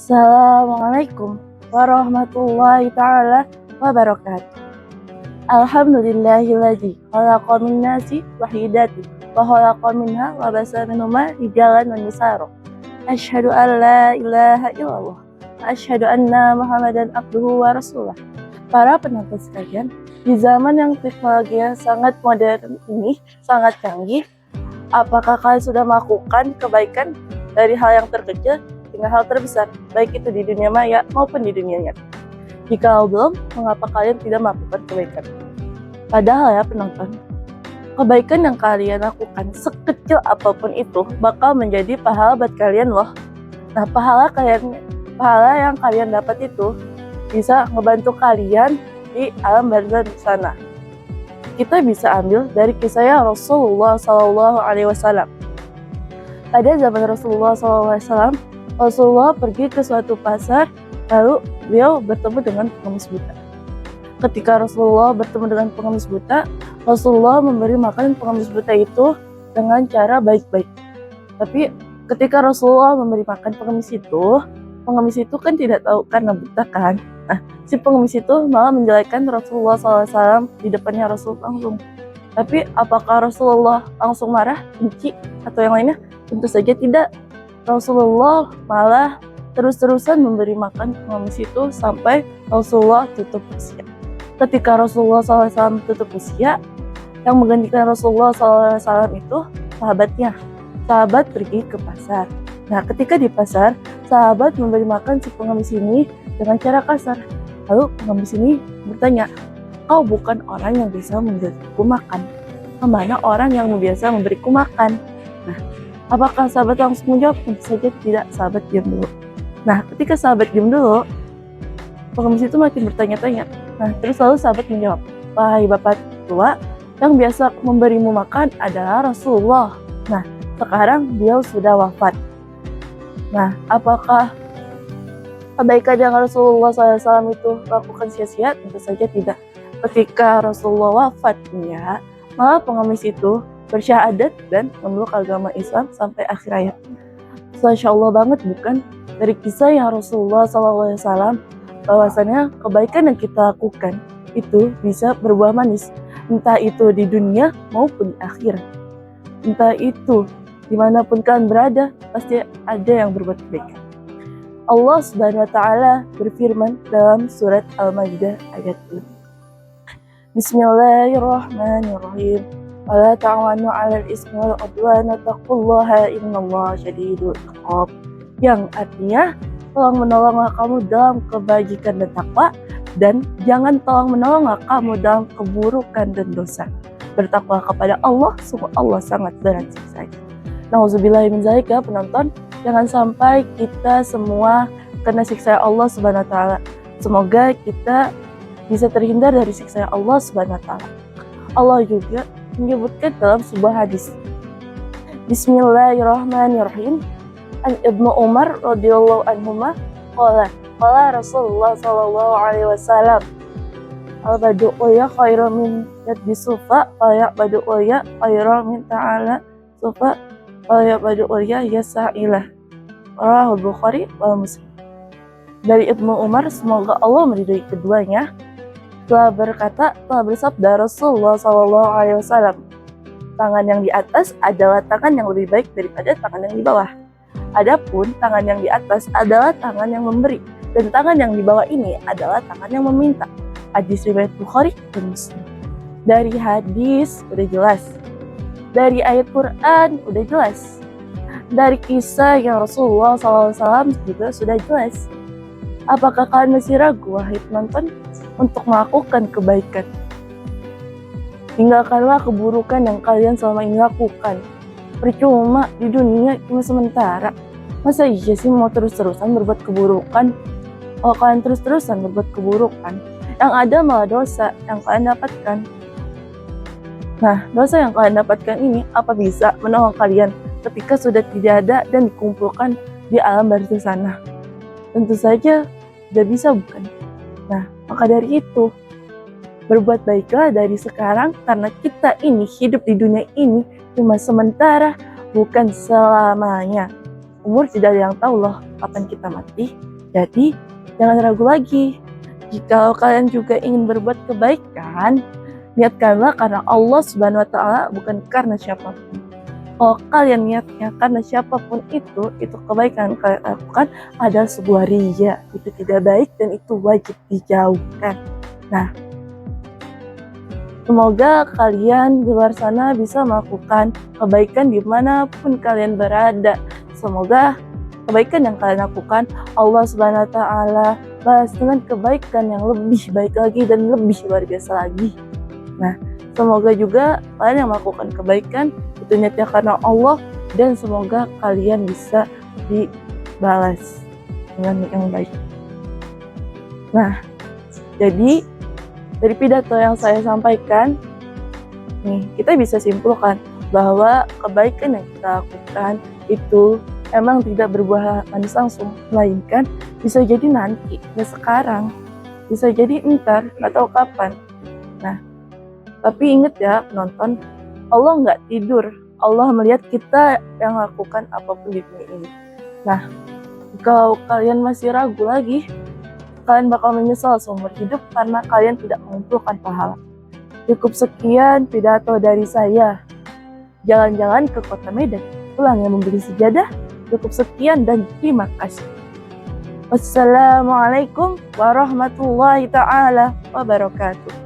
Assalamualaikum warahmatullahi ta'ala wabarakatuh. Alhamdulillahilladzi khalaqa min nasi wahidati wa khalaqa minha wa basa minhuma rijalan wa nisara. Asyhadu an la ilaha illallah wa asyhadu anna Muhammadan abduhu wa rasuluh. Para penonton sekalian, di zaman yang teknologinya sangat modern ini, sangat canggih, apakah kalian sudah melakukan kebaikan dari hal yang terkecil hingga hal terbesar, baik itu di dunia maya maupun di dunia nyata? Jika belum, mengapa kalian tidak melakukan kebaikan? Padahal ya penonton, kebaikan yang kalian lakukan sekecil apapun itu bakal menjadi pahala buat kalian loh. Nah, pahala yang kalian dapat itu bisa ngebantu kalian di alam barzakh sana. Kita bisa ambil dari kisah Rasulullah SAW. Pada zaman Rasulullah SAW, Rasulullah pergi ke suatu pasar, lalu beliau bertemu dengan pengemis buta. Ketika Rasulullah bertemu dengan pengemis buta, Rasulullah memberi makan pengemis buta itu dengan cara baik-baik. Tapi ketika Rasulullah memberi makan pengemis itu kan tidak tahu karena buta kan. Nah, si pengemis itu malah menjelekkan Rasulullah SAW di depannya Rasulullah langsung. Tapi apakah Rasulullah langsung marah, benci, atau yang lainnya? Tentu saja tidak. Rasulullah malah terus-terusan memberi makan pengemis itu sampai Rasulullah tutup usia. Ketika Rasulullah SAW tutup usia, yang menggantikan Rasulullah SAW itu sahabatnya. Sahabat pergi ke pasar. Nah, ketika di pasar, sahabat memberi makan si pengemis ini dengan cara kasar. Lalu pengemis ini bertanya, "Kau bukan orang yang bisa memberiku makan. Kemana orang yang biasa memberiku makan?" Nah, apakah sahabat langsung menjawab? Tentu saja tidak, sahabat diam dulu. Nah, ketika sahabat diam dulu, pengemis itu makin bertanya-tanya. Nah, terus lalu sahabat menjawab, "Wahai bapak tua, yang biasa memberimu makan adalah Rasulullah. Nah, sekarang beliau sudah wafat." Nah, apakah kebaikan yang Rasulullah SAW itu lakukan sia-sia? Tentu saja tidak. Ketika Rasulullah wafat, malah pengemis itu bersyahadat dan memeluk agama Islam sampai akhir hayat. Masya Allah banget bukan? Dari kisah yang Rasulullah SAW, bahwasannya kebaikan yang kita lakukan itu bisa berbuah manis, entah itu di dunia maupun di akhirat. Entah itu dimanapun kalian berada, pasti ada yang berbuat kebaikan. Allah Subhanahu wa Ta'ala berfirman dalam surat Al-Maidah ayat 5. Bismillahirrahmanirrahim. Wala ta'awanu 'alal ismi wal 'udwan wattaqullaha innallaha syadidul 'iqab. Yang artinya, tolong menolonglah kamu dalam kebajikan dan takwa, dan jangan tolong menolonglah kamu dalam keburukan dan dosa. Bertakwa kepada Allah, sungguh Allah sangat berat siksanya. Nauzubillahi min dzalika, penonton, jangan sampai kita semua kena siksa Allah Subhanahu wa Ta'ala. Semoga kita bisa terhindar dari siksa Allah Subhanahu wa Ta'ala. Allah juga menyebutkan dalam sebuah hadis. Bismillahirrahmanirrahim. An Ibnu Umar radhiyallahu anhuma qala Rasulullah sallallahu alaihi wasallam, al-badu ya khairu min yaddi sufa fa ya'badu ya khairu min ta'ala sufa fa ya'badu ya yasailah. Rahul Bukhari wal Muslim. Dari Ibnu Umar, semoga Allah meridhai keduanya, telah bersabda Rasulullah SAW, tangan yang di atas adalah tangan yang lebih baik daripada tangan yang di bawah. Adapun tangan yang di atas adalah tangan yang memberi, dan tangan yang di bawah ini adalah tangan yang meminta. Hadis riwayat Bukhari dan Muslim. Dari hadis udah jelas, dari ayat Quran udah jelas, dari kisah yang Rasulullah SAW juga sudah jelas. Apakah kalian masih ragu, wahai penonton, untuk melakukan kebaikan? Tinggalkanlah keburukan yang kalian selama ini lakukan. Percuma, di dunia cuma sementara. Masa iya sih mau terus-terusan berbuat keburukan? Kalau kalian terus-terusan berbuat keburukan, yang ada malah dosa yang kalian dapatkan. Nah, dosa yang kalian dapatkan ini apa bisa menolong kalian ketika sudah tidak ada dan dikumpulkan di alam barzakh sana? Tentu saja tidak bisa, bukan? Nah, maka dari itu, berbuat baiklah dari sekarang, karena kita ini hidup di dunia ini cuma sementara, bukan selamanya. Umur tidak ada yang tahu loh kapan kita mati. Jadi, jangan ragu lagi. Jika kalian juga ingin berbuat kebaikan, niatkanlah karena Allah Subhanahu wa Ta'ala, bukan karena siapapun. Kalau kalian niatnya karena siapapun itu kebaikan yang kalian lakukan adalah sebuah riya. Itu tidak baik dan itu wajib dijauhkan. Nah, semoga kalian di luar sana bisa melakukan kebaikan dimanapun kalian berada. Semoga kebaikan yang kalian lakukan Allah Subhanahu wa Ta'ala balas dengan kebaikan yang lebih baik lagi dan lebih luar biasa lagi. Nah, semoga juga kalian yang melakukan kebaikan itu niatnya karena Allah, dan semoga kalian bisa dibalas dengan yang baik. Nah, jadi dari pidato yang saya sampaikan, nih kita bisa simpulkan bahwa kebaikan yang kita lakukan itu emang tidak berbuah manis langsung, melainkan bisa jadi nanti, ya sekarang, bisa jadi ntar, nggak tahu kapan. Nah, tapi ingat ya penonton, Allah nggak tidur, Allah melihat kita yang lakukan apapun di dunia ini. Nah, kalau kalian masih ragu lagi, kalian bakal menyesal seumur hidup karena kalian tidak mengumpulkan pahala. Cukup sekian pidato dari saya. Jalan-jalan ke kota Medan, pulang yang membeli sejadah. Cukup sekian dan terima kasih. Wassalamualaikum warahmatullahi ta'ala wabarakatuh.